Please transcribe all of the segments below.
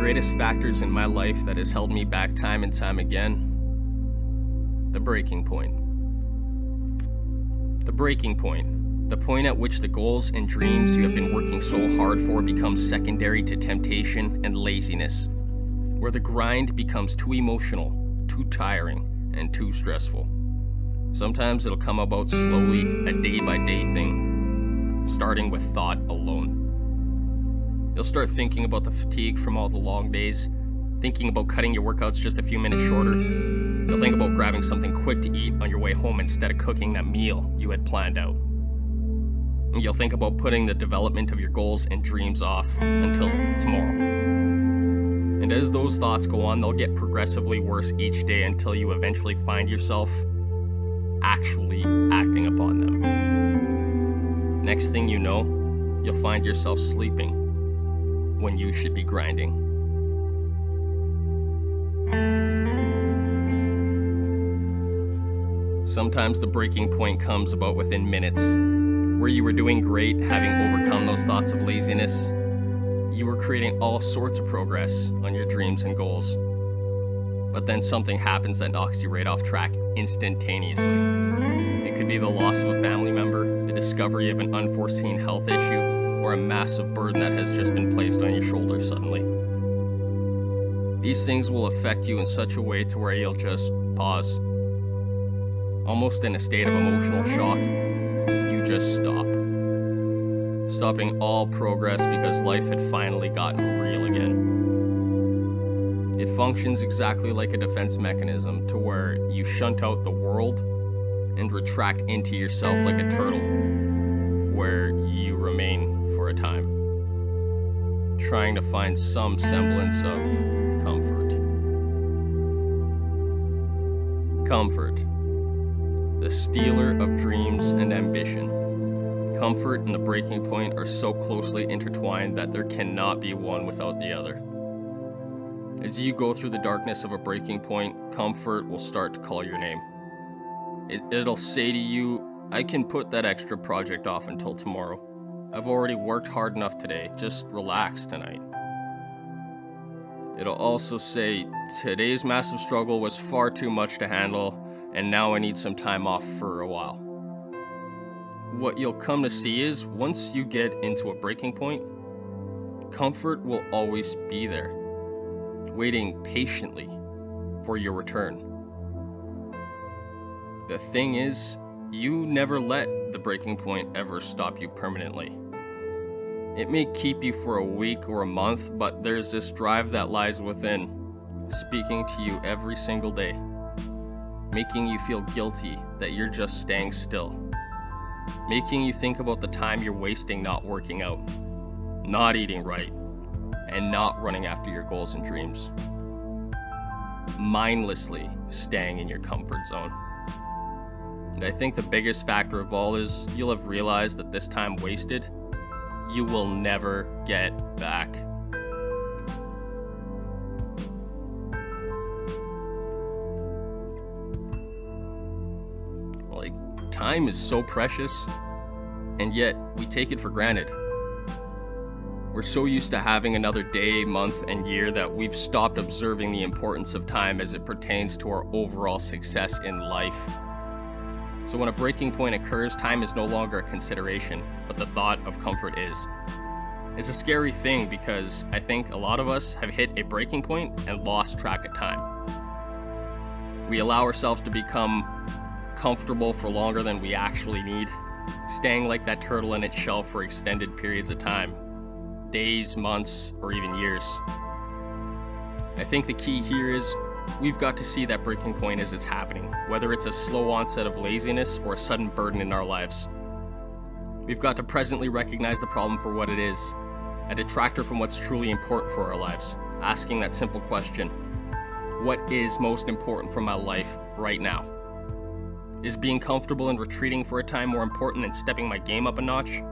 greatest factors in my life that has held me back time and time again, the breaking point. The breaking point. The point at which the goals and dreams you have been working so hard for become secondary to temptation and laziness, where the grind becomes too emotional, too tiring, and too stressful. Sometimes it'll come about slowly, a day-by-day thing, starting with thought alone. You'll start thinking about the fatigue from all the long days, thinking about cutting your workouts just a few minutes shorter. You'll think about grabbing something quick to eat on your way home instead of cooking that meal you had planned out. And you'll think about putting the development of your goals and dreams off until tomorrow. And as those thoughts go on, they'll get progressively worse each day until you eventually find yourself actually acting upon them. Next thing you know, you'll find yourself sleeping when you should be grinding. Sometimes the breaking point comes about within minutes, where you were doing great, having overcome those thoughts of laziness. You were creating all sorts of progress on your dreams and goals. But then something happens that knocks you right off track instantaneously. It could be the loss of a family member, the discovery of an unforeseen health issue, or a massive burden that has just been placed on your shoulders suddenly. These things will affect you in such a way to where you'll just pause. Almost in a state of emotional shock, you just stop. Stopping all progress because life had finally gotten real again. It functions exactly like a defense mechanism to where you shunt out the world and retract into yourself like a turtle, where you remain for a time, trying to find some semblance of comfort. Comfort, the stealer of dreams and ambition. Comfort and the breaking point are so closely intertwined that there cannot be one without the other. As you go through the darkness of a breaking point, comfort will start to call your name. It'll say to you, I can put that extra project off until tomorrow. I've already worked hard enough today, just relax tonight. It'll also say, today's massive struggle was far too much to handle, and now I need some time off for a while. What you'll come to see is, once you get into a breaking point, comfort will always be there, waiting patiently for your return. The thing is, you never let the breaking point ever stop you permanently. It may keep you for a week or a month, but there's this drive that lies within, speaking to you every single day, making you feel guilty that you're just staying still, making you think about the time you're wasting not working out, not eating right, and not running after your goals and dreams. Mindlessly staying in your comfort zone. And I think the biggest factor of all is you'll have realized that this time wasted, you will never get back. Like, time is so precious, and yet we take it for granted. We're so used to having another day, month, and year that we've stopped observing the importance of time as it pertains to our overall success in life. So when a breaking point occurs, time is no longer a consideration, but the thought of comfort is. It's a scary thing because I think a lot of us have hit a breaking point and lost track of time. We allow ourselves to become comfortable for longer than we actually need, staying like that turtle in its shell for extended periods of time, days, months, or even years. I think the key here is we've got to see that breaking point as it's happening, whether it's a slow onset of laziness or a sudden burden in our lives. We've got to presently recognize the problem for what it is, a detractor from what's truly important for our lives, asking that simple question, what is most important for my life right now? Is being comfortable and retreating for a time more important than stepping my game up a notch?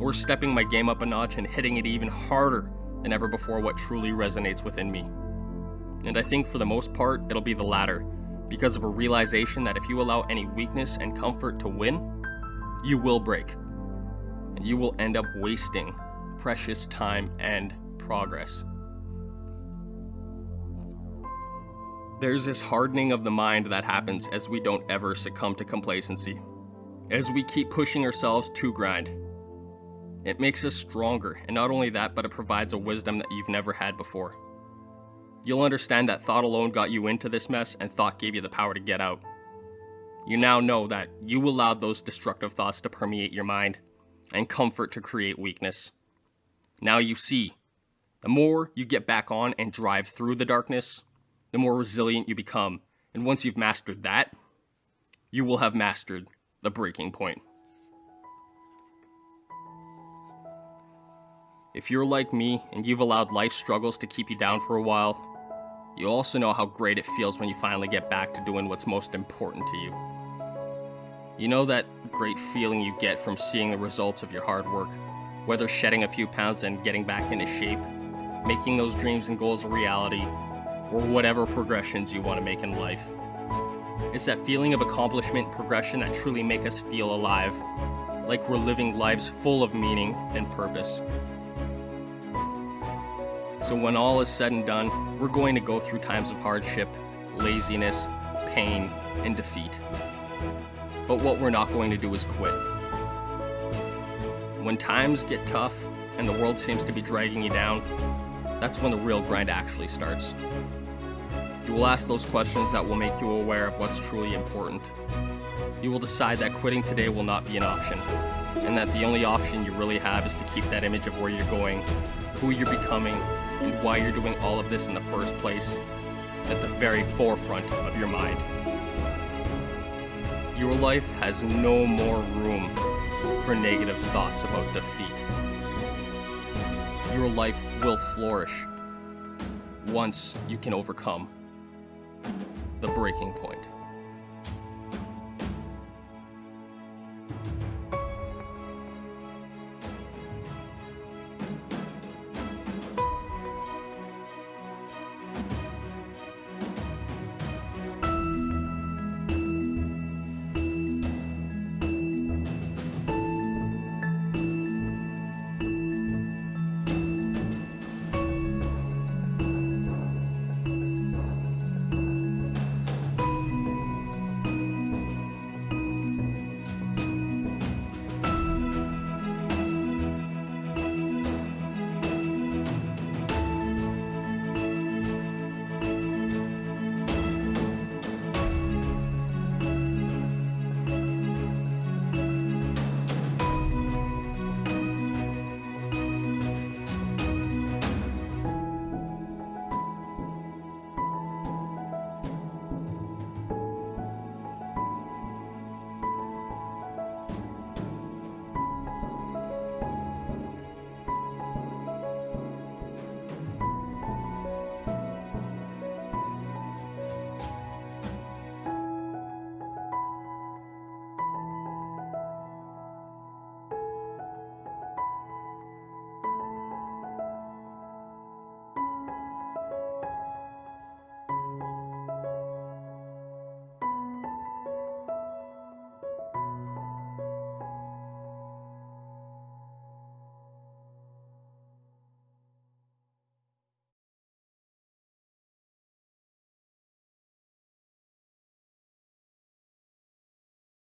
Or stepping my game up a notch and hitting it even harder than ever before what truly resonates within me? And I think for the most part, it'll be the latter, because of a realization that if you allow any weakness and comfort to win, you will break. And you will end up wasting precious time and progress. There's this hardening of the mind that happens as we don't ever succumb to complacency. As we keep pushing ourselves to grind. It makes us stronger, and not only that, but it provides a wisdom that you've never had before. You'll understand that thought alone got you into this mess, and thought gave you the power to get out. You now know that you allowed those destructive thoughts to permeate your mind, and comfort to create weakness. Now you see, the more you get back on and drive through the darkness, the more resilient you become. And once you've mastered that, you will have mastered the breaking point. If you're like me and you've allowed life struggles to keep you down for a while, you also know how great it feels when you finally get back to doing what's most important to you. You know that great feeling you get from seeing the results of your hard work, whether shedding a few pounds and getting back into shape, making those dreams and goals a reality, or whatever progressions you want to make in life. It's that feeling of accomplishment and progression that truly make us feel alive, like we're living lives full of meaning and purpose. So when all is said and done, we're going to go through times of hardship, laziness, pain, and defeat. But what we're not going to do is quit. When times get tough and the world seems to be dragging you down, that's when the real grind actually starts. You will ask those questions that will make you aware of what's truly important. You will decide that quitting today will not be an option, and that the only option you really have is to keep that image of where you're going, who you're becoming, and why you're doing all of this in the first place at the very forefront of your mind. Your life has no more room for negative thoughts about defeat. Your life will flourish once you can overcome the breaking point.